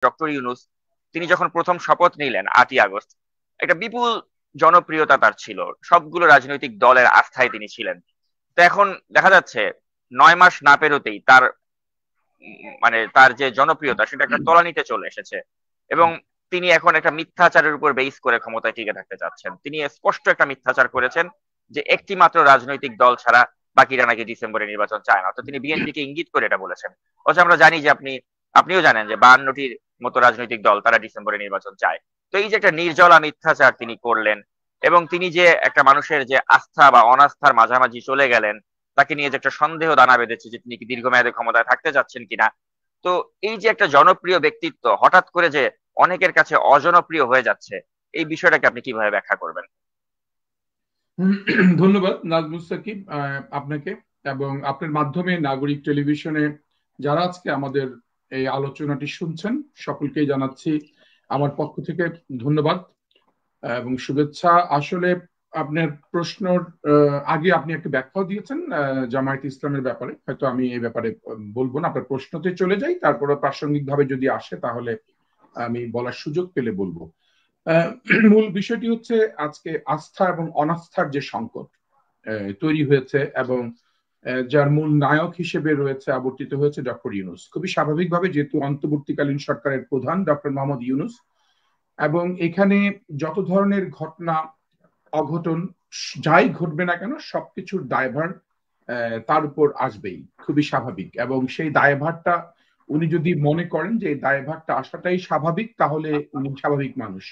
Doctor Yunus তিনি যখন প্রথম শপথ নিলেন 8ই আগস্ট, একটা বিপুল জনপ্রিয়তা তার ছিল, সবগুলো রাজনৈতিক দলের আস্থায় তিনি ছিলেন। তো এখন দেখা যাচ্ছে 9 মাস না পেরোতেই তার মানে তার যে জনপ্রিয়তা সেটা একটা তলানিতে চলে এসেছে। এবং তিনি এখন একটা মিথ্যাচারের উপর বেস করে ক্ষমতায় টিকে থাকতে চাচ্ছেন। তিনি স্পষ্ট একটা মিথ্যাচার করেছেন যে একটি মাত্র রাজনৈতিক দল ছাড়া বাকিরা নাকি ডিসেম্বরে নির্বাচন চায় না। তো তিনি বিএনপিকে ইঙ্গিত করে এটা বলেছেন। অথচ আমরা জানি যে আপনিও জানেন যে 52টির মতো রাজনৈতিক দল তারা ডিসেম্বরে নির্বাচন চায়। তো এই যে একটা নির্জলা মিথ্যাচার তিনি করলেন, এবং তিনি যে একটা মানুষের যে আস্থা বা অনাস্থার মাঝামাঝি চলে গেলেন, তাকে নিয়ে যে একটা সন্দেহ দানা বেঁধেছে যে তিনি কি দীর্ঘমেয়াদে ক্ষমতায় থাকতে যাচ্ছেন কিনা। তো এই যে একটা জনপ্রিয় ব্যক্তিত্ব হঠাৎ করে যে অনেকের কাছে অজনপ্রিয় হয়ে যাচ্ছে, এই বিষয়টাকে আপনি কিভাবে ব্যাখ্যা করবেন? ধন্যবাদ নাজমুস সাকিব, আপনাকে এবং আপনার মাধ্যমে নাগরিক টেলিভিশনে যারা আজকে আমাদের এই আলোচনাটি শুনছেন সকলকেই জানাচ্ছি আমার পক্ষ থেকে ধন্যবাদ এবং শুভেচ্ছা। আসলে আপনার প্রশ্নর আগে আপনি একটা ব্যাখ্যাও দিয়েছেন জামায়াত ইসলামের ব্যাপারে, হয়তো আমি এই ব্যাপারে বলবো না, আপনার প্রশ্নতে চলে যাই, তারপরে প্রাসঙ্গিক ভাবে যদি আসে তাহলে আমি বলার সুযোগ পেলে বলবো। আহ, মূল বিষয়টি হচ্ছে আজকে আস্থা এবং অনাস্থার যে সংকট তৈরি হয়েছে এবং যার মূল নায়ক হিসেবে রয়েছে আবর্তিত হয়েছে ডক্টর ইউনূস। খুবই স্বাভাবিকভাবে, যেহেতু অন্তর্বর্তীকালীন সরকারের প্রধান ডক্টর মোহাম্মদ ইউনূস, এবং এখানে যত ধরনের ঘটনা অঘটন যাই ঘটবে না কেন সবকিছুর দায়ভার তার উপর আসবেই, খুবই স্বাভাবিক। এবং সেই দায়ভারটা উনি যদি মনে করেন যে এই দায়ভারটা আসাটাই স্বাভাবিক, তাহলে উনি স্বাভাবিক মানুষ।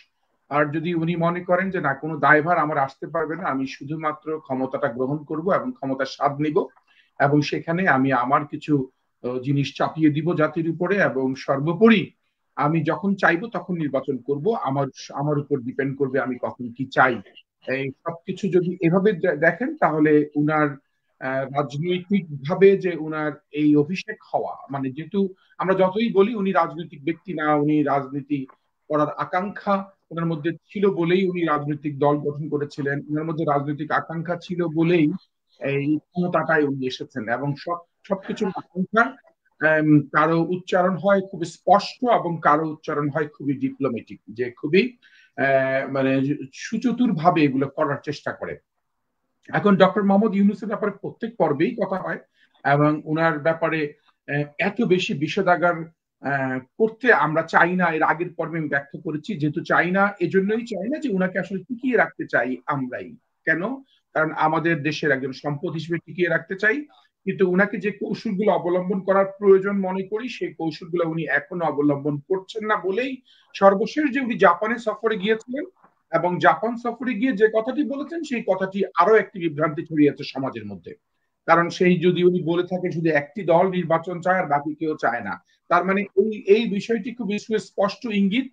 আর যদি উনি মনে করেন যে না, কোনো দায়ভার আমার আসতে পারবে না, আমি শুধুমাত্র ক্ষমতাটা গ্রহণ করব এবং ক্ষমতার স্বাদ নিব, এবং সেখানে আমি আমার কিছু জিনিস চাপিয়ে দিব জাতির উপরে, এবং সর্বোপরি আমি যখন চাইবো তখন নির্বাচন করব, আমার আমার উপর ডিপেন্ড করবে আমি কখন কি চাই, এই সবকিছু যদি এভাবে দেখেন তাহলে উনার রাজনৈতিক ভাবে যে উনার এই অভিষেক হওয়া, মানে যেহেতু আমরা যতই বলি উনি রাজনৈতিক ব্যক্তি না, উনি রাজনীতি করার আকাঙ্ক্ষা ওনার মধ্যে ছিল বলেই উনি রাজনৈতিক দল গঠন করেছিলেন, ওনার মধ্যে রাজনৈতিক আকাঙ্ক্ষা ছিল বলেই এই ক্ষমতাটায় উনি এসেছেন। এবং সবকিছুর আকাঙ্ক্ষা কারো উচ্চারণ হয় খুব স্পষ্ট এবং কারো উচ্চারণ হয় খুবই ডিপ্লোমেটিক, যে খুবই মানে সুচতুর ভাবে এগুলো করার চেষ্টা করে। এখন ডক্টর মোহাম্মদ ইউনূসের ব্যাপারে প্রত্যেক পর্বেই কথা হয় এবং উনার ব্যাপারে এত বেশি বিষোদাগার করতে আমরা চাই না। এর আগের পর্বে আমি ব্যাখ্যা করেছি, যেহেতু চাই না, এজন্যই চাই না যে উনাকে আসলে টিকিয়ে রাখতে চাই আমরাই। কেন? কারণ আমাদের দেশের একজন সম্পদ হিসেবে টিকিয়ে রাখতে চাই, কিন্তু উনাকে যে কৌশলগুলো অবলম্বন করার প্রয়োজন মনে করি সেই কৌশলগুলো উনি এখনো অবলম্বন করছেন না বলেই সর্বশেষ যে উনি জাপানে সফরে গিয়েছিলেন এবং জাপান সফরে গিয়ে যে কথাটি বলেছেন সেই কথাটি আরো একটি বিভ্রান্তি ছড়িয়েছে সমাজের মধ্যে। কারণ সেই যদি উনি বলে থাকেন শুধু একটি দল নির্বাচন চায় আর বাকি কেউ চায় না, তার মানে এই এই বিষয়টি খুব স্পষ্ট ইঙ্গিত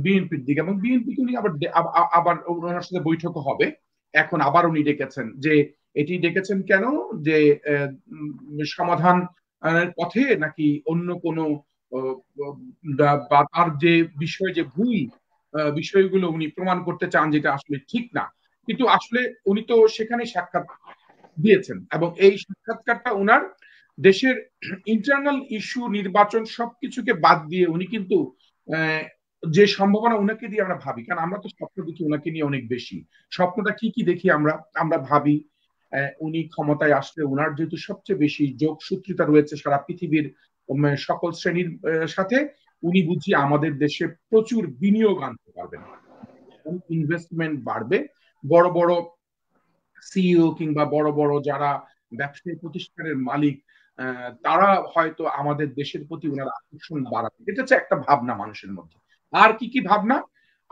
বিএনপির দিকে। এবং বিএনপি উনি আবার আবার ওনার সাথে বৈঠক হবে, এখন আবার উনি ডেকেছেন। যে এটি ডেকেছেন কেন? যে সমাধান পথে নাকি অন্য কোনো বা তার যে বিষয় যে ভুল বিষয়গুলো উনি প্রমাণ করতে চান যেটা আসলে ঠিক না। কিন্তু আসলে উনি তো সেখানে সাক্ষাৎ দিয়েছেন এবং এই সাক্ষাৎকারটা উনার দেশের ইন্টারনাল ইস্যু নির্বাচন সবকিছুকে বাদ দিয়ে উনি কিন্তু যে সম্ভাবনা উনাকে দিয়ে আমরা ভাবি, কারণ আমরা তো স্বপ্ন দেখি উনাকে নিয়ে অনেক বেশি। স্বপ্নটা কি কি দেখি আমরা? আমরা ভাবি উনি ক্ষমতায় আসলে উনার যেহেতু সবচেয়ে বেশি যোগসূত্রিতা রয়েছে সারা পৃথিবীর সকল শ্রেণীর সাথে, উনি বুঝি আমাদের দেশে প্রচুর বিনিয়োগ আনতে পারবেন, ইনভেস্টমেন্ট বাড়বে, বড় বড় সিইও কিংবা বড় বড় যারা ব্যবসায়ী প্রতিষ্ঠানের মালিক তারা হয়তো আমাদের দেশের প্রতি ওনার আকর্ষণ বাড়াবে। এটা হচ্ছে একটা ভাবনা মানুষের মধ্যে। আর কি কি ভাবনা?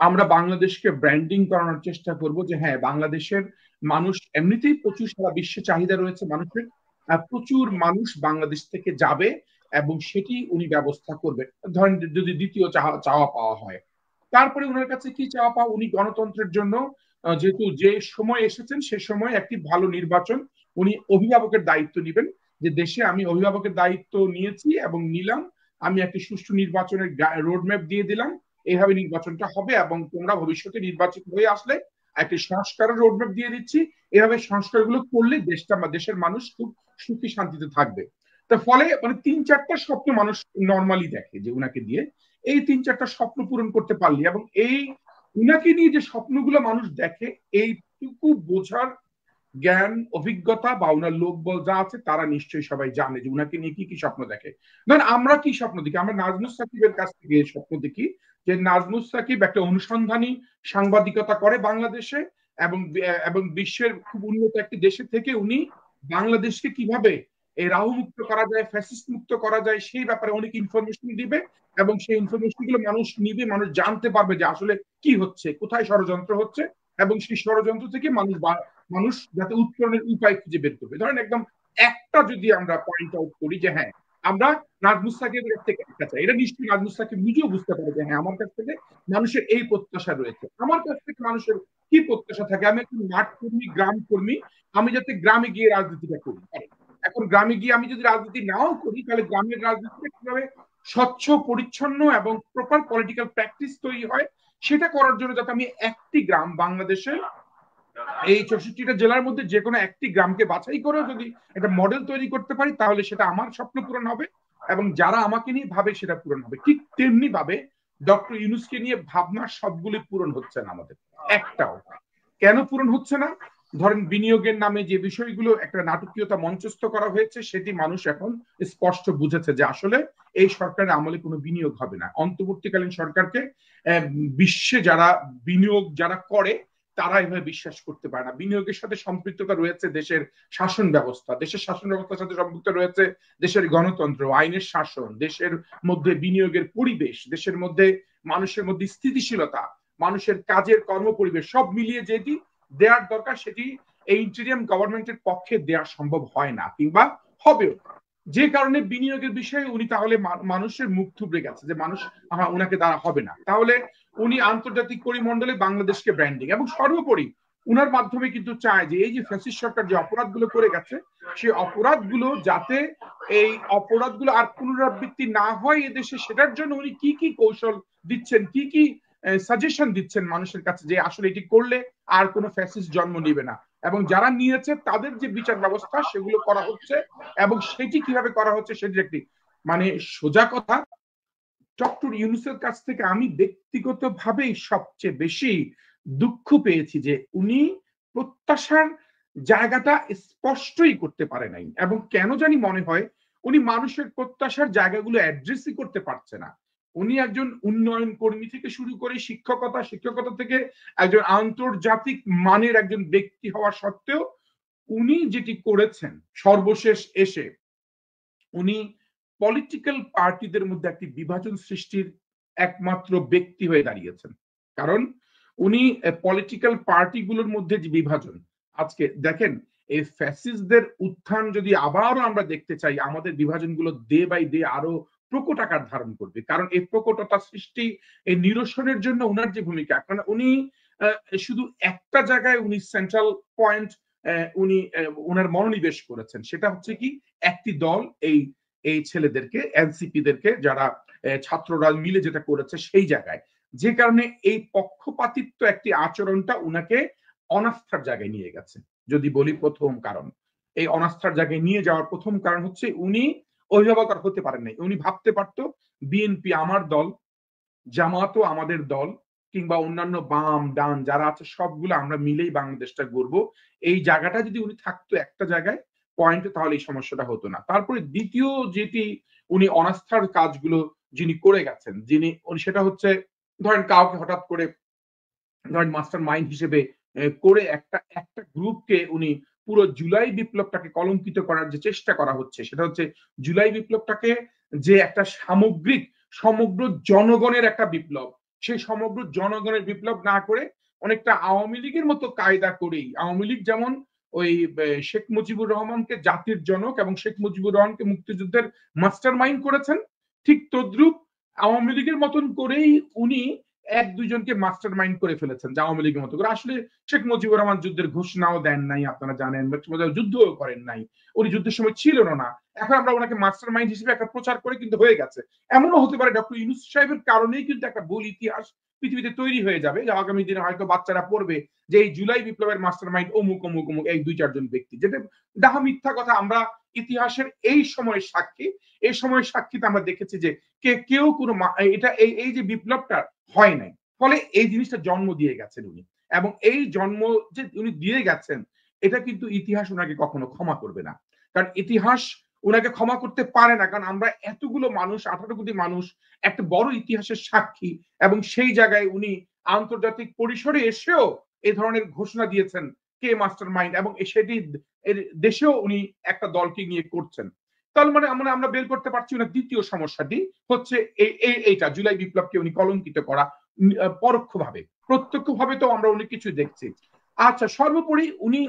আমরা বাংলাদেশকে ব্র্যান্ডিং করানোর চেষ্টা করব যে হ্যাঁ, বাংলাদেশের মানুষ এমনিতেই প্রচুর, সারা বিশ্বে চাহিদা রয়েছে মানুষের, প্রচুর মানুষ বাংলাদেশ থেকে যাবে এবং সেটি উনি ব্যবস্থা করবেন। ধরেন যদি দ্বিতীয় চাওয়া পাওয়া হয়, তারপরে ওনার কাছে কি চাওয়া পাওয়া? উনি গণতন্ত্রের জন্য যেহেতু যে সময় এসেছেন সে সময় একটি ভালো নির্বাচন, উনি অভিভাবকের দায়িত্ব নেবেন যে দেশে আমি অভিভাবকের দায়িত্ব নিয়েছি এবং নিলাম, আমি একটি সুষ্ঠু নির্বাচনের রোডম্যাপ দিয়ে দিলাম, এইভাবে নির্বাচনটা হবে এবং তোমরা ভবিষ্যতে নির্বাচিত হয়ে আসলে একটি সংস্কারের রোডম্যাপ দিয়ে দিচ্ছি, এভাবে সংস্কারগুলো করলে দেশটা বা দেশের মানুষ খুব সুখী শান্তিতে থাকবে। তার ফলে মানে তিন চারটা স্বপ্ন মানুষ নর্মালি দেখে যে উনাকে দিয়ে, এই 3-4টা স্বপ্ন পূরণ করতে পারলি, এবং এই উনাকে নিয়ে যে স্বপ্নগুলো মানুষ দেখে এইটুকু বোঝার জ্ঞান অভিজ্ঞতা বা ওনার লোকবল যা আছে তারা নিশ্চয়ই সবাই জানে যে উনাকে নিয়ে কি কি স্বপ্ন দেখে। ধরেন আমরা কি স্বপ্ন দেখি, আমরা নাজমুস সাকিবের কাছ থেকে এই স্বপ্ন দেখি যে নাজমুস সাকিব একটা অনুসন্ধানী সাংবাদিকতা করে বাংলাদেশে, এবং এবং বিশ্বের খুব উন্নত একটি দেশে থেকে উনি বাংলাদেশকে কিভাবে এই রাহু মুক্ত করা যায়, ফ্যাসিস্ট মুক্ত করা যায় সেই ব্যাপারে অনেক ইনফরমেশন দিবে, এবং সেই ইনফরমেশন গুলো মানুষ নিবে, মানুষ জানতে পারবে যে আসলে কি হচ্ছে, কোথায় ষড়যন্ত্র হচ্ছে, এবং সেই ষড়যন্ত্র থেকে মানুষ যাতে উত্তরণের উপায় খুঁজে বের করবে। ধরেন একদম একটা যদি আমরা পয়েন্ট আউট করি যে হ্যাঁ আমরা নাজমুস সাকিবের কাছ থেকে একটা চাই, এটা নিশ্চয়ই নাজমুস সাকিব নিজেও বুঝতে পারে যে হ্যাঁ আমার কাছ থেকে মানুষের এই প্রত্যাশা রয়েছে, আমার কাছ থেকে মানুষের কি প্রত্যাশা থাকে। আমি একজন মাঠ কর্মী, গ্রাম কর্মী, আমি যাতে গ্রামে গিয়ে রাজনীতিটা করি। এখন গ্রামে গিয়ে আমি যদি রাজনীতি নাও করি তাহলে গ্রামের রাজনীতিটা কিভাবে স্বচ্ছ পরিচ্ছন্ন এবং প্রপার পলিটিক্যাল প্র্যাকটিস তৈরি হয় সেটা করার জন্য যাতে আমি একটি গ্রাম বাংলাদেশে এই 64টা জেলার মধ্যে যে কোনো একটি গ্রামকে বাছাই করে যদি একটা মডেল তৈরি করতে পারি তাহলে সেটা আমার স্বপ্ন পূরণ হবে, এবং যারা আমাকে নিয়ে ভাবে সেটা পূরণ হবে। ঠিক তেমনি ভাবে ডক্টর ইউনূসকে নিয়ে ভাবনা সবগুলি পূরণ হচ্ছে না আমাদের একটাও। কেন পূরণ হচ্ছে না? ধরেন বিনিয়োগের নামে যে বিষয়গুলো একটা নাটকীয়তা মঞ্চস্থ করা হয়েছে সেটি মানুষ এখন স্পষ্ট বুঝেছে যে আসলে এই সরকারের আমলে কোনো বিনিয়োগ হবে না। অন্তর্বর্তীকালীন সরকারকে বিশ্বে যারা বিনিয়োগ যারা করে তারা এভাবে বিশ্বাস করতে পারে না। বিনিয়োগের সাথে সম্পৃক্ততা রয়েছে দেশের শাসন ব্যবস্থা, দেশের শাসন ব্যবস্থার সাথে সম্পৃক্ত রয়েছে দেশের গণতন্ত্র, আইনের শাসন, দেশের মধ্যে বিনিয়োগের পরিবেশ, দেশের মধ্যে মানুষের মধ্যে স্থিতিশীলতা, মানুষের কাজের কর্ম পরিবেশ, সব মিলিয়ে যেটি দেওয়ার দরকার সেটি এই ইন্টেরিয়াম গভর্নমেন্টের পক্ষে দেওয়া সম্ভব হয় না, কিংবা হবেও। যে কারণে বিনিয়োগের বিষয়ে উনি তাহলে মানুষের মুখ থুবড়ে গেছে যে মানুষ উনাকে দ্বারা হবে না। তাহলে উনি আন্তর্জাতিক পরিমণ্ডলে বাংলাদেশকে ব্র্যান্ডিং, এবং সর্বোপরি উনার মাধ্যমে কিন্তু চায় যে এই যে ফ্যাসিস্ট সরকার যে অপরাধগুলো করে গেছে সেই অপরাধগুলো যাতে এই অপরাধগুলো আর পুনরাবৃত্তি না হয় এদেশে, সেটার জন্য উনি কি কি কৌশল দিচ্ছেন, কি কি সাজেশন দিচ্ছেন মানুষের কাছে যে আসলে এটি করলে আর কোনো ফ্যাসিস্ট জন্ম নিবে না, এবং যারা নিয়েছে তাদের যে বিচার ব্যবস্থা সেগুলো করা হচ্ছে, এবং সেটি কিভাবে করা হচ্ছে সেটি একটি মানে সোজা কথা। ডক্টর ইউনূসের কাছ থেকে আমি ব্যক্তিগতভাবেই সবচেয়ে বেশি দুঃখ পেয়েছি যে উনি প্রত্যাশার জায়গাটা স্পষ্টই করতে পারে নাই, এবং কেন জানি মনে হয় উনি মানুষের প্রত্যাশার জায়গাগুলো অ্যাড্রেসই করতে পারছে না। উনি একজন উন্নয়ন কর্মী থেকে শুরু করে শিক্ষকতা থেকে একজন আন্তর্জাতিক মানের একজন ব্যক্তি হওয়া সত্ত্বেও উনি যেটি করেছেন সর্বশেষ এসে উনি পলিটিক্যাল পার্টিদের মধ্যে একটি বিভাজন সৃষ্টির একমাত্র ব্যক্তি হয়ে দাঁড়িয়েছেন। কারণ উনি পলিটিক্যাল পার্টিগুলোর মধ্যে যে বিভাজন, আজকে দেখেন এই ফ্যাসিস্টদের উত্থান যদি আবারও আমরা দেখতে চাই আমাদের বিভাজনগুলো ডে বাই ডে আরো প্রকট আকার ধারণ করবে, কারণ এই প্রকটতা সৃষ্টি এই নিরসনের জন্য উনার যে ভূমিকা, কারণ উনি শুধু একটা জায়গায় উনি সেন্ট্রাল পয়েন্ট উনি ওনার মনোনিবেশ করেছেন, সেটা হচ্ছে কি একটি দল এই এই ছেলেদেরকে এনসিপিদেরকে যারা ছাত্ররা মিলে যেটা করেছে সেই জায়গায়, যে কারণে এই পক্ষপাতিত্ব একটি আচরণটা উনাকে অনাস্থার জায়গায় নিয়ে গেছে। যদি বলি প্রথম কারণ, এই অনাস্থার জায়গায় নিয়ে যাওয়ার প্রথম কারণ হচ্ছে উনি অভিভাবক আর হতে পারেন নাই। উনি ভাবতে পারতো বিএনপি আমার দল, জামাতও আমাদের দল, কিংবা অন্যান্য বাম ডান যারা আছে সবগুলো আমরা মিলেই বাংলাদেশটা গড়বো, এই জায়গাটা যদি উনি থাকতো একটা জায়গায় পয়েন্টে তাহলে এই সমস্যাটা হতো না। তারপরে দ্বিতীয় যেটি উনি অনাস্থার কাজগুলো যিনি করে গেছেন, যিনি সেটা হচ্ছে ধরেন কাউকে হঠাৎ করে ধরেন মাস্টার মাইন্ড হিসেবে করে একটা একটা গ্রুপকে উনি পুরো জুলাই বিপ্লবটাকে কলঙ্কিত করার যে চেষ্টা করা হচ্ছে সেটা হচ্ছে জুলাই বিপ্লবটাকে যে একটা সামগ্রিক সমগ্র জনগণের একটা বিপ্লব, সেই সমগ্র জনগণের বিপ্লব না করে অনেকটা আওয়ামী লীগের মতো কায়দা করেই, আওয়ামী লীগ যেমন ওই শেখ মুজিবুর রহমানকে জাতির জনক এবং শেখ মুজিবুর রহমানকে মুক্তিযুদ্ধের মাস্টার মাইন্ড করেছেন, ঠিক তদ্রুপ আওয়ামী লীগের মতন করেই উনি এক দুইজনকে মাস্টার মাইন্ড করে ফেলেছেন আওয়ামী লীগের মতো করে। আসলে শেখ মুজিবুর রহমান যুদ্ধের ঘোষণাও দেন নাই, আপনারা জানেন, যুদ্ধও করেন নাই, উনি যুদ্ধের সময় ছিলেন না। এখন আমরা ওনাকে মাস্টার মাইন্ড হিসেবে একটা প্রচার করে কিন্তু হয়ে গেছে। এমনও হতে পারে ডক্টর ইউনূস সাহেবের কারণেই কিন্তু একটা ভুল ইতিহাস পৃথিবীতে তৈরি হয়ে যাবে, যে আগামী দিনে হয়তো বাচ্চারা পড়বে যে এই জুলাই বিপ্লবের মাস্টার মাইন্ড অমুক অমুক অমুক এই 2-4 জন ব্যক্তি, যেটা ডাহা মিথ্যা কথা। আমরা ইতিহাসের এই সময়ের সাক্ষী। এই সময়ের সাক্ষীতে আমরা দেখেছি যে কেউ কোনো এটা এই যে বিপ্লবটা হয় নাই, ফলে এই জিনিসটা জন্ম দিয়ে গেছেন উনি, এবং এই জন্ম যে উনি দিয়ে গেছেন এটা কিন্তু ইতিহাস ওনাকে কখনো ক্ষমা করবে না। কারণ ইতিহাস ওনাকে ক্ষমা করতে পারে না, কারণ আমরা এতগুলো মানুষ, 18 কোটি মানুষ একটা বড় ইতিহাসের সাক্ষী, এবং সেই জায়গায় উনি আন্তর্জাতিক পরিসরে এসেও এই ধরনের ঘোষণা দিয়েছেন কে মাস্টার মাইন্ড, এবং সেটি দেশেও উনি একটা দলকে নিয়ে করছেন। তাহলে মানে আমরা বের করতে পারছি না। দ্বিতীয় সমস্যাটি হচ্ছে এইটা জুলাই বিপ্লবকে উনি কলঙ্কিত করা, পরোক্ষভাবে। প্রত্যক্ষভাবে তো আমরা অনেক কিছু দেখছি। আচ্ছা, সর্বোপরি উনি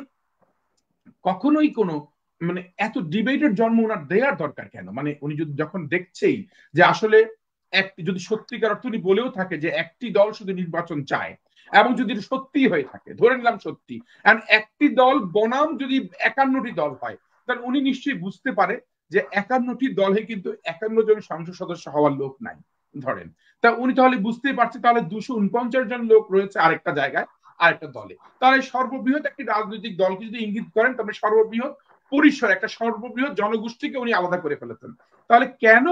কখনোই কোনো মানে এত ডিবেটের জন্ম ওনার দেওয়ার দরকার কেন? মানে উনি যদি যখন দেখছেই যে আসলে একটি, যদি সত্যিকার অর্থ উনি বলেও থাকে যে একটি দল শুধু নির্বাচন চায়, এবং যদি সত্যি হয়ে থাকে, ধরে নিলাম সত্যি, একটি দল বনাম যদি 51টি দল হয়, তাহলে উনি নিশ্চয়ই বুঝতে পারে যে 51টি দলে কিন্তু 51 জন সংসদ সদস্য হওয়ার লোক নাই ধরেন। তা উনি তাহলে বুঝতেই পারছে তাহলে 249 জন লোক রয়েছে আরেকটা জায়গায়, আরেকটা দলে। তাহলে সর্ববৃহৎ একটি রাজনৈতিক দলকে যদি ইঙ্গিত করেন, তবে সর্ববৃহৎ পরিসর একটা সর্ববৃহৎ জনগোষ্ঠীকে উনি আলাদা করে ফেলেছেন। তাহলে কেন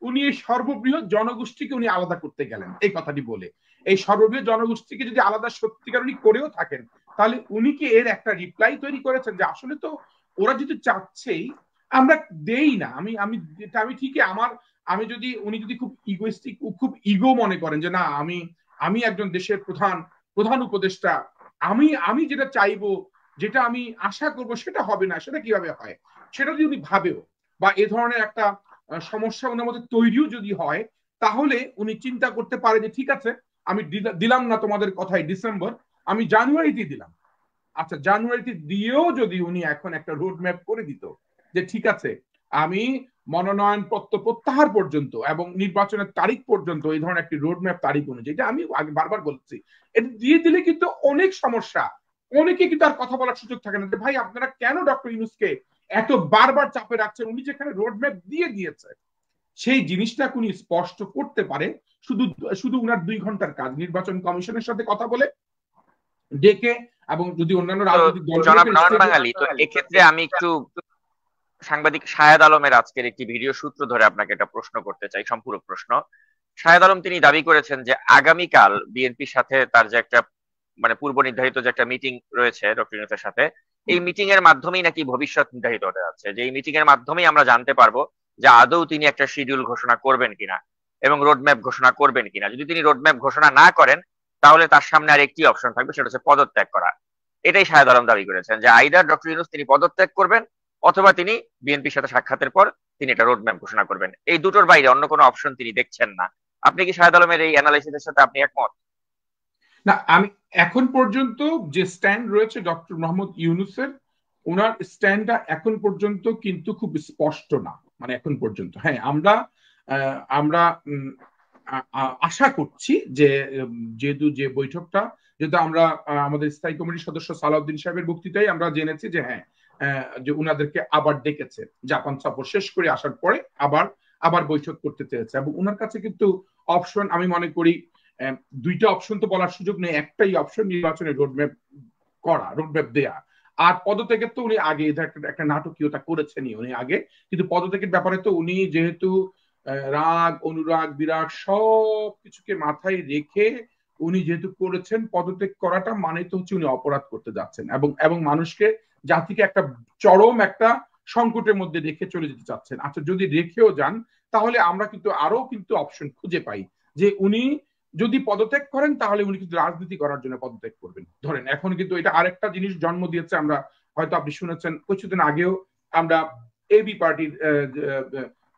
উনি এই সর্ববৃহৎ জনগোষ্ঠীকে উনি আলাদা করতে গেলেন এই কথাটি বলে? এই সর্ববৃহৎ জনগোষ্ঠীকে যদি আলাদা সত্যিকার উনি করেও থাকেন, তাহলে উনি কি এর একটা রিপ্লাই তৈরি করেছেন যে আসলে তো ওরা যদি চাচ্ছেই আমরা দেই না। আমি আমি আমি ঠিকই আমার, আমি যদি উনি যদি খুব ইগোইস্টিক, খুব ইগো মনে করেন যে না আমি একজন দেশের প্রধান উপদেষ্টা, আমি যেটা চাইবো, যেটা আমি আশা করব সেটা হবে না, সেটা কিভাবে হয়, সেটা যদি উনি ভাবেও, বা এ ধরনের একটা সমস্যা ওনার মধ্যে তৈরিও যদি হয়, তাহলে উনি চিন্তা করতে পারে যে ঠিক আছে, আমি দিলাম না তোমাদের কথাই ডিসেম্বর, আমি জানুয়ারিতে দিলাম। আচ্ছা, জানুয়ারিতে দিয়েও যদি উনি এখন একটা রোড ম্যাপ করে দিত যে ঠিক আছে, আমি মনোনয়ন পত্র প্রত্যাহার পর্যন্ত এবং নির্বাচনের তারিখ পর্যন্ত এই ধরনের একটি রোড ম্যাপ তারিখ অনুযায়ী, এটা আমি আগে বারবার বলছি, এটা দিয়ে দিলে কিন্তু অনেক সমস্যা, অনেকে কিন্তু আর কথা বলার সুযোগ থাকে না যে ভাই আপনারা কেন ডক্টর ইউনূসকে এত বারবার চাপে রাখছেন। উনি যেখানে রোড ম্যাপ দিয়ে দিয়েছে সেই জিনিসটা উনি স্পষ্ট করতে পারে শুধু শুধু উনার 2 ঘন্টার কাজ, নির্বাচন কমিশনের সাথে কথা বলে ডেকে, এবং যদি অন্যান্য রাজনৈতিক জনাব নয়ন দলগুলোকে বাঙালি, তো এক্ষেত্রে আমি একটু সাংবাদিক শাহেদ আলমের আজকের একটি ভিডিও সূত্র ধরে আপনাকে একটা প্রশ্ন করতে চাই, সম্পূরক প্রশ্ন। শাহেদ আলম তিনি দাবি করেছেন যে আগামীকাল বিএনপির সাথে তার যে একটা মানে পূর্ব নির্ধারিত যে একটা মিটিং রয়েছে ডক্টর ইউনূসের সাথে, এই মিটিং এর মাধ্যমেই নাকি ভবিষ্যৎ নির্ধারিত হতে যাচ্ছে, যে এই মিটিং এর মাধ্যমেই আমরা জানতে পারবো যে আদৌ তিনি একটা শিডিউল ঘোষণা করবেন কিনা এবং রোডম্যাপ ঘোষণা করবেন কিনা। যদি তিনি রোডম্যাপ ঘোষণা না করেন, তাহলে তার সামনে আর একটি অপশন থাকবে, সেটা হচ্ছে পদত্যাগ করা। এটাই শাহেদ আলম দাবি করেছেন যে আইদার ডক্টর ইউনূস তিনি পদত্যাগ করবেন, অথবা তিনি বিএনপির সাথে সাক্ষাতের পর তিনি একটা রোডম্যাপ ঘোষণা করবেন। এই দুটোর বাইরে অন্য কোনো অপশন তিনি দেখছেন না। আপনি কি শাহেদ আলমের এই অ্যানালাইসিসের সাথে আপনি একমত? না, আমি এখন পর্যন্ত যে স্ট্যান্ড রয়েছে ডক্টর মোহাম্মদ ইউনূসের, ওনার স্ট্যান্ডটা এখন পর্যন্ত কিন্তু খুব স্পষ্ট না। মানে এখন পর্যন্ত হ্যাঁ, আমরা আমরা আশা করছি যে যেহেতু যে বৈঠকটা, যেহেতু আমরা আমাদের স্থায়ী কমিটির সদস্য সালাউদ্দিন সাহেবের বক্তৃতায় আমরা জেনেছি যে হ্যাঁ, যে উনাদেরকে আবার ডেকেছে, জাপান সফর শেষ করে আসার পরে আবার আবার বৈঠক করতে চেয়েছে, এবং ওনার কাছে কিন্তু অপশন আমি মনে করি 2টা অপশন তো বলার সুযোগ নেই, একটাই অপশন নির্বাচনের রোডম্যাপ করা, রোডম্যাপ দেয়া। আর পদত্যাগের তো উনি আগে একটা নাটকীয়তা করেছেনই উনি আগে, কিন্তু পদত্যাগের ব্যাপারে তো উনি যেহেতু রাগ, অনুরাগ, বিরাগ সব কিছুকে মাথায় রেখে উনি যেহেতু করেছেন, পদত্যাগ করাটা মানে তো হচ্ছে উনি অপরাধ করতে যাচ্ছেন, এবং এবং মানুষকে, জাতিকে একটা চরম একটা সংকটের মধ্যে রেখে চলে যেতে চাচ্ছেন। আচ্ছা, যদি রেখেও যান, তাহলে আমরা কিন্তু আরো কিন্তু অপশন খুঁজে পাই যে উনি যদি পদত্যাগ করেন, তাহলে উনি কিন্তু রাজনীতি করার জন্য পদত্যাগ করবেন। ধরেন এখন কিন্তু এটা আরেকটা জিনিস জন্ম দিয়েছে, আমরা হয়তো আপনি শুনেছেন কিছুদিন আগেও আমরা এবি পার্টির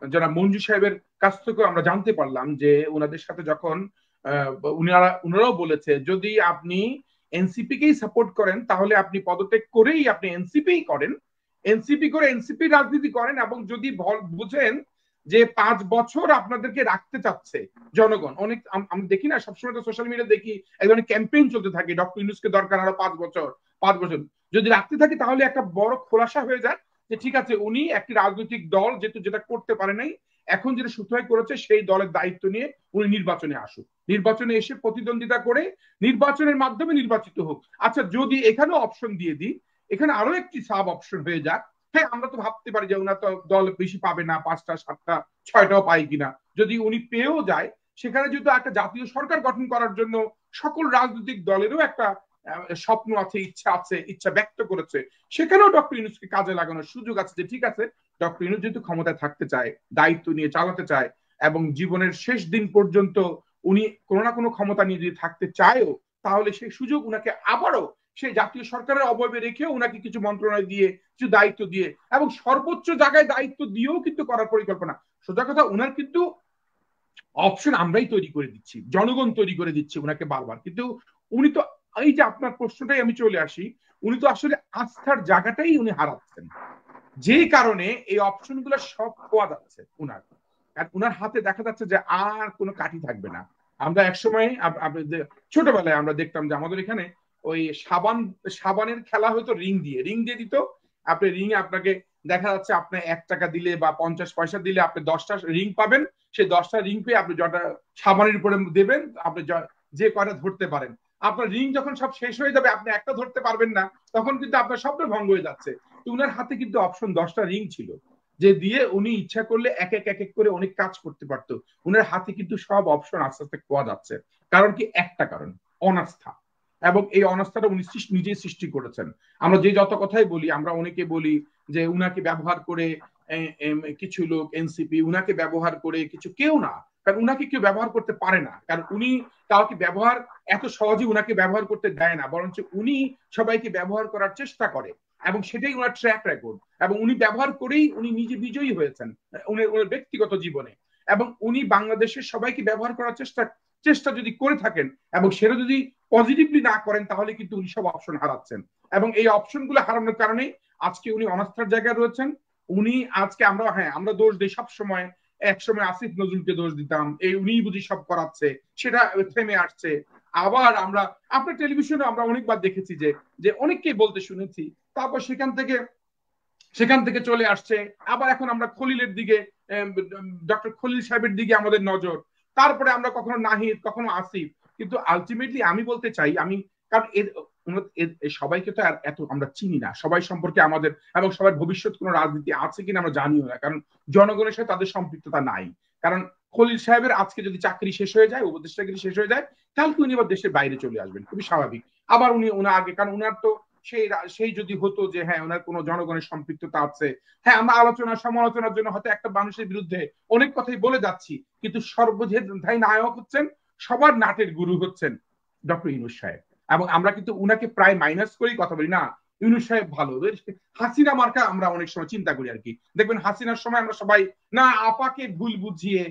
যারা মঞ্জু সাহেবের কাছ থেকে আমরা জানতে পারলাম যে ওনাদের সাথে যখন উনারাও বলেছে যদি আপনি এনসিপি কেই সাপোর্ট করেন, তাহলে আপনি পদত্যাগ করেই আপনি এনসিপি করেন, এনসিপি করে এনসিপি রাজনীতি করেন, এবং যদি বুঝেন যে 5 বছর আপনাদেরকে রাখতে চাচ্ছে জনগণ। অনেক আমি দেখি না সবসময় তো সোশ্যাল মিডিয়া দেখি এক ধরনের ক্যাম্পেইন চলতে থাকে, ডক্টর ইউনূসকে দরকার আরো 5 বছর, 5 বছর যদি রাখতে থাকে, তাহলে একটা বড় খোলাসা হয়ে যায় যে ঠিক আছে, উনি একটি রাজনৈতিক দল যেহেতু যেটা করতে পারে নাই, এখন যেটা সুতরাং করেছে সেই দলের দায়িত্ব নিয়ে উনি নির্বাচনে আসুক, নির্বাচনে এসে প্রতিদ্বন্দ্বিতা করে নির্বাচনের মাধ্যমে নির্বাচিত হোক। আচ্ছা, যদি এখানেও অপশন দিয়ে দিই, এখানে আরো একটি সাব অপশন হয়ে যাক হ্যাঁ আমরা তো ভাবতে পারি যে ওনার তো দল বেশি পাবে না, 5টা 7টা 6টাও পাই কিনা। যদি উনি পেয়েও যায়, সেখানে যেহেতু একটা জাতীয় সরকার গঠন করার জন্য সকল রাজনৈতিক দলেরও একটা স্বপ্ন আছে, ইচ্ছা আছে, ইচ্ছা ব্যক্ত করেছে, সেখানেও ডক্টর ইউনূসকে কাজে লাগানোর সুযোগ আছে। যে ঠিক আছে, ডক্টর ইউনূস যেহেতু ক্ষমতায় থাকতে চায়, দায়িত্ব নিয়ে চালাতে চায়, এবং জীবনের শেষ দিন পর্যন্ত উনি কোনো না কোনো ক্ষমতা নিয়ে যদি থাকতে চায়ও, তাহলে সেই সুযোগ উনাকে আবারও সেই জাতীয় সরকারের অবয়বে রেখেও উনাকে কিছু মন্ত্রণালয় দিয়ে, কিছু দায়িত্ব দিয়ে, এবং সর্বোচ্চ জায়গায় দায়িত্ব দিয়েও কিন্তু করার পরিকল্পনা। সোজা কথা, উনার কিন্তু অপশন আমরাই তৈরি করে দিচ্ছি, জনগণ তৈরি করে দিচ্ছে উনাকে বারবার। কিন্তু উনি তো, এই যে আপনার প্রশ্নটাই আমি চলে আসি, উনি তো আসলে আস্থার জায়গাটাই উনি হারাচ্ছেন, যে কারণে এই অপশনগুলো সব খোয়া যাচ্ছে উনার। আর উনার হাতে দেখা যাচ্ছে যে আর কোনো কাঠি থাকবে না। আমরা একসময় ছোটবেলায় আমরা দেখতাম যে আমাদের এখানে ওই সাবানের খেলা হতো রিং দিয়ে দিত। আপনি রিং এ আপনাকে দেখা যাচ্ছে আপনি 1 টাকা দিলে বা 50 পয়সা দিলে আপনি 10টা রিং পাবেন। সেই 10টা রিং পেয়ে আপনি যটা সাবানের উপরে দেবেন, আপনি যে কয়টা ধরতে পারেন। আপনার রিং যখন সব শেষ হয়ে যাবে, আপনি একটা ধরতে পারবেন না, তখন কিন্তু আপনার স্বপ্ন ভঙ্গ হয়ে যাচ্ছে। উনার হাতে কিন্তু অপশন 10টা রিং ছিল, যে দিয়ে উনি ইচ্ছা করলে এক এক এক এক করে অনেক কাজ করতে পারতো। উনার হাতে কিন্তু সব অপশন আস্তে আস্তে পাওয়া যাচ্ছে। কারণ কি? একটা কারণ, অনাস্থা। এবং এই অনাস্থাটা উনি নিজেই সৃষ্টি করেছেন। আমরা যে যত কথাই বলি, আমরা অনেকে বলি যে উনাকে ব্যবহার করে কিছু লোক এনসিপি, উনাকে ব্যবহার করে কিছু, কেউ না। কারণ উনাকে কেউ ব্যবহার করতে পারে না, কারণ উনি কাউকে ব্যবহার এত সহজে উনাকে ব্যবহার করতে দেয় না, বরঞ্চ উনি সবাইকে ব্যবহার করার চেষ্টা করে, এবং সেটাই ওনার ট্র্যাক রেকর্ড। এবং উনি ব্যবহার করেই উনি নিজে বিজয়ী হয়েছেন ওনার ব্যক্তিগত জীবনে। এবং উনি বাংলাদেশের সবাইকে ব্যবহার করার চেষ্টা চেষ্টা যদি করে থাকেন, এবং সেটা যদি পজিটিভলি না করেন, তাহলে কিন্তু উনি সব অপশন হারাচ্ছেন। এবং এই অপশনগুলো হারানোর কারণে আজকে উনি অনাস্থার জায়গায় রয়েছেন। উনি আজকে, আমরা দোষ দিই সব সময়। এক সময় আসিফ নজরুলকে দোষ দিতাম, এই উনি বুঝি সব করাচ্ছে, সেটা থেমে আসছে। আবার আমরা আপনার টেলিভিশনে আমরা অনেকবার দেখেছি যে যে অনেককেই বলতে শুনেছি, তারপর সেখান থেকে চলে আসছে। আবার এখন আমরা খলিলের দিকে, ডক্টর খলিল সাহেবের দিকে আমাদের নজর। তারপরে আমরা কখনো নাহিদ, কখনো আসিফ। কিন্তু আলটিমেটলি আমি বলতে চাই, কারণ সবাইকে তো আর এত আমরা চিনি না, সবাই সম্পর্কে আমাদের, এবং সবার ভবিষ্যৎ কোনো রাজনীতি আছে কিনা আমরা জানিও না, কারণ জনগণের সাথে তাদের সম্পৃক্ততা নাই। কারণ খলিল সাহেবের আজকে যদি চাকরি শেষ হয়ে যায়, উপদেষ্টাগিরি শেষ হয়ে যায়, কালকে উনি আবার দেশের বাইরে চলে আসবেন, খুবই স্বাভাবিক। আবার উনি আগে, কারণ উনার তো সেই যদি হতো যে হ্যাঁ ওনার কোনো জনগণের সম্পৃক্ততা আছে, হ্যাঁ আমরা আলোচনা সমালোচনার জন্য হয়তো একটা মানুষের বিরুদ্ধে অনেক কথাই বলে যাচ্ছি, কিন্তু সর্বজেয় নায়ক হচ্ছেন, সবার নাটের গুরু হচ্ছেন ডক্টর ইউনূস সাহেব। এবং আমরা কিন্তু উনাকে প্রায় মাইনাস করেই কথা বলি, না ইউনূস সাহেব ভালো। হাসিনা মার্কা আমরা অনেক সময় চিন্তা করি আর কি। দেখবেন হাসিনার সময় আমরা সবাই, না আপাকে ভুল বুঝিয়ে,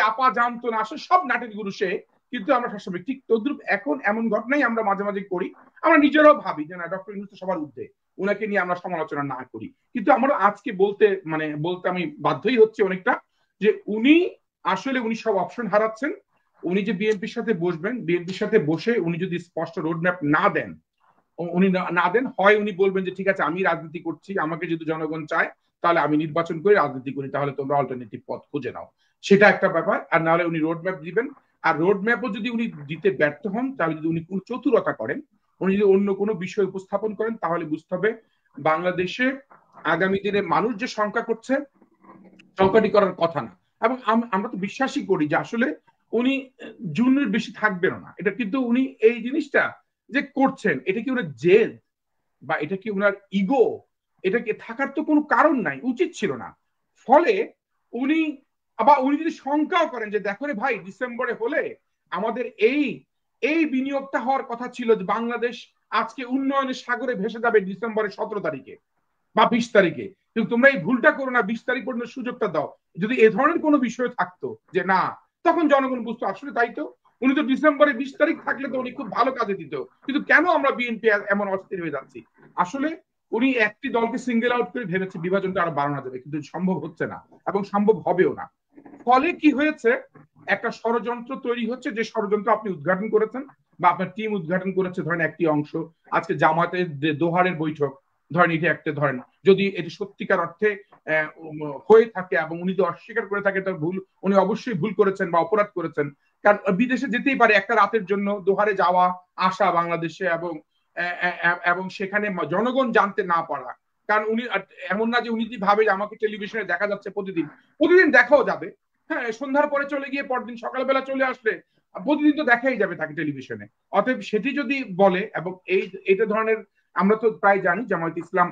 আপা জানতো না, আসলে সব নাটের গুরু সে। কিন্তু আমরা সবসময় ঠিক তদ্রুপ এখন এমন ঘটনাই আমরা মাঝে মাঝে করি। আমরা নিজেরাও ভাবি যে না, ডক্টর ইউনূস তো সবার ঊর্ধ্বে, উনাকে নিয়ে আমরা সমালোচনা না করি। কিন্তু আমরা আজকে বলতে আমি বাধ্যই হচ্ছে অনেকটা, যে উনি সব অপশন হারাচ্ছেন। উনি যে বিএনপির সাথে বসবেন, বিএনপির সাথে বসে উনি যদি স্পষ্ট রোডম্যাপ না দেন, হয় উনি বলবেন যে ঠিক আছে আমি রাজনীতি করছি, আমাকে যদি জনগণ চায় তাহলে আমি নির্বাচন করে রাজনীতি করি, তাহলে তোমরা অল্টারনেটিভ পথ খুঁজে নাও, সেটা একটা ব্যাপার। আর নাহলে উনি রোডম্যাপ দিবেন। আর রোডম্যাপও যদি উনি দিতে ব্যর্থ হন, তাহলে যদি উনি কোনো চতুরতা করেন, উনি যদি অন্য কোনো বিষয় উপস্থাপন করেন, তাহলে বুঝতে হবে বাংলাদেশে আগামী দিনে মানুষ যে সংখ্যা করছে, সংখ্যাটি করার কথা না। এবং আমরা তো বিশ্বাসই করি যে আসলে উনি জুনের বেশি থাকবেন না। এটা কিন্তু উনি এই জিনিসটা যে করছেন, এটা কি উনার জেদ, বা এটা কি উনার ইগো? এটা কি থাকার তো কোনো কারণ নাই, উচিত ছিল না। ফলে উনি উনি যদি শঙ্কাও করেন যে দেখো রে ভাই, ডিসেম্বরে হলে আমাদের এই এই বিনিয়োগটা হওয়ার কথা ছিল, যে বাংলাদেশ আজকে উন্নয়নের সাগরে ভেসে যাবে ডিসেম্বরের 17 তারিখে বা 20 তারিখে, কিন্তু তোমরা এই ভুলটা করো না, 20 তারিখ পর্যন্ত সুযোগটা দাও। যদি এ ধরনের কোনো বিষয় থাকতো যে না, তখন জনগণ বুঝতো আসলে তাই তো, উনি তো ডিসেম্বরে 20 তারিখ থাকলে তো উনি খুব ভালো কাজে দিত। কিন্তু কেন আমরা বিএনপি এমন অস্থির হয়ে যাচ্ছি? আসলে উনি একটি দলকে সিঙ্গেল আউট করে ভেবেছে বিভাজনটা আরো বাড়ানো যাবে, কিন্তু সম্ভব হচ্ছে না, এবং সম্ভব হবেও না। ফলে কি হয়েছে, একটা ষড়যন্ত্র তৈরি হচ্ছে, যে ষড়যন্ত্র আপনি উদ্ঘাটন করেছেন বা আপনার টিম উদ্ঘাটন করেছে। ধরেন একটি অংশ, আজকে জামাতের যে দোহারের বৈঠক, ধরেন এটা একটা, ধরেন যদি এটি সত্যিকার অর্থে হয়ে থাকে এবং উনি যদি অস্বীকার করে থাকে তার ভুল, উনি অবশ্যই ভুল করেছেন বা অপরাধ করেছেন। কারণ বিদেশে যেতেই পারে একটা রাতের জন্য, দোহারে যাওয়া আসা বাংলাদেশে, এবং সেখানে জনগণ জানতে না পারা, কারণ উনি এমন না যে উনি যদি ভাবে যে আমাকে টেলিভিশনে দেখা যাচ্ছে প্রতিদিন, প্রতিদিন দেখাও যাবে। হ্যাঁ, সন্ধ্যার পরে চলে গিয়ে পরদিন সকালবেলা চলে আসলে প্রতিদিন তো দেখাই যাবে তাকে টেলিভিশনে। অতএব সেটি যদি বলে, এবং এইটা ধরনের, আমরা তো প্রায় জানি Jamaat Islam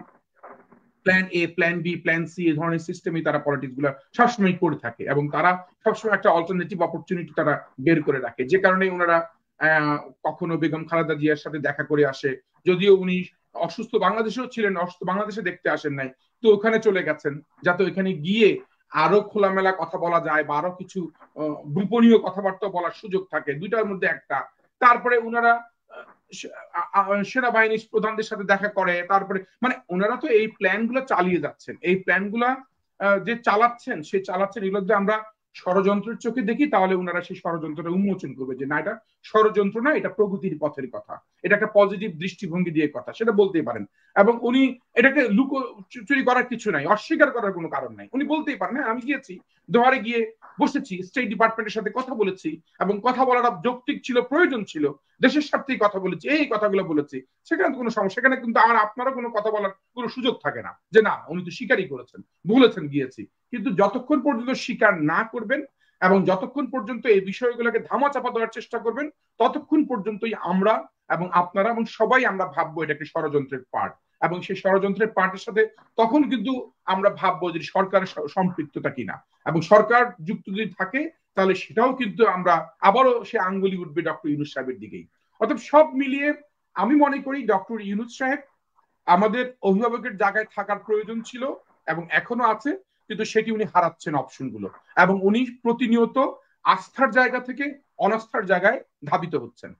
plan A, plan B, plan C, এই ধরনের সিস্টেমই তারা পলিটিক্স গুলো সবসময় করে থাকে, এবং তারা সবসময় একটা অল্টারনেটিভ অপরচুনিটি তারা বের করে রাখে, যে কারণে ওনারা কখনো বেগম খালেদা জিয়ার সাথে দেখা করে আসে। যদিও উনি অসুস্থ বাংলাদেশেও ছিলেন, অসুস্থ বাংলাদেশে দেখতে আসেন নাই, তো ওখানে চলে গেছেন যাতে ওখানে গিয়ে আরো খোলামেলা কথা বলা যায়, বা আরো কিছু গোপনীয় কথাবার্তা বলার সুযোগ থাকে, দুইটার মধ্যে একটা। তারপরে ওনারা সেনাবাহিনীর প্রধানদের সাথে দেখা করে, তারপরে মানে ওনারা তো এই প্ল্যান গুলো চালিয়ে যাচ্ছেন। এই প্ল্যান গুলা যে চালাচ্ছেন, সে চালাচ্ছেন, এগুলো যদি আমরা ষড়যন্ত্রের চোখে দেখি, তাহলে ওনারা সেই ষড়যন্ত্রটা উন্মোচন করবে যে না, এটা ষড়যন্ত্র না, এটা প্রগতির পথের কথা, এটা একটা পজিটিভ দৃষ্টিভঙ্গি দিয়ে কথা, সেটা বলতেই পারেন। এবং উনি এটাকে চুরি করার কিছু নাই, অস্বীকার করার কোনো কারণ নাই। উনি বলতেই পারেন, হ্যাঁ আমি গিয়েছি দোহারে, গিয়ে বসেছি, স্টেট ডিপার্টমেন্টের সাথে কথা বলেছি, এবং কথা বলাটা যৌক্তিক ছিল, প্রয়োজন ছিল, দেশের স্বার্থেই কথা বলেছি, এই কথাগুলো বলেছি, সেখানে তো কোনো সমস্যা। সেখানে কিন্তু আর আপনারও কোনো কথা বলার কোনো সুযোগ থাকে না যে না উনি তো স্বীকারই করেছেন, বলেছেন গিয়েছি। কিন্তু যতক্ষণ পর্যন্ত স্বীকার না করবেন এবং যতক্ষণ পর্যন্ত এই বিষয়গুলোকে ধামাচাপা দেওয়ার চেষ্টা করবেন, ততক্ষণ পর্যন্তই আমরা এবং আপনারা এবং সবাই আমরা ভাববো এটা একটি ষড়যন্ত্রের পার্ট। এবং সেই ষড়যন্ত্রের পার্টের সাথে তখন কিন্তু আমরা ভাববো যে সরকারের সম্পৃক্ততা কিনা, এবং সরকার যুক্ত যদি থাকে, তাহলে সেটাও কিন্তু আমরা আবারও সে আঙ্গুলি উঠবে ডক্টর ইউনূস সাহেবের দিকেই। অর্থাৎ সব মিলিয়ে আমি মনে করি ডক্টর ইউনূস সাহেব আমাদের অভিভাবকের জায়গায় থাকার প্রয়োজন ছিল, এবং এখনো আছে, কিন্তু সেটি উনি হারাচ্ছেন অপশনগুলো, এবং উনি প্রতিনিয়ত আস্থার জায়গা থেকে অনাস্থার জায়গায় ধাবিত হচ্ছেন।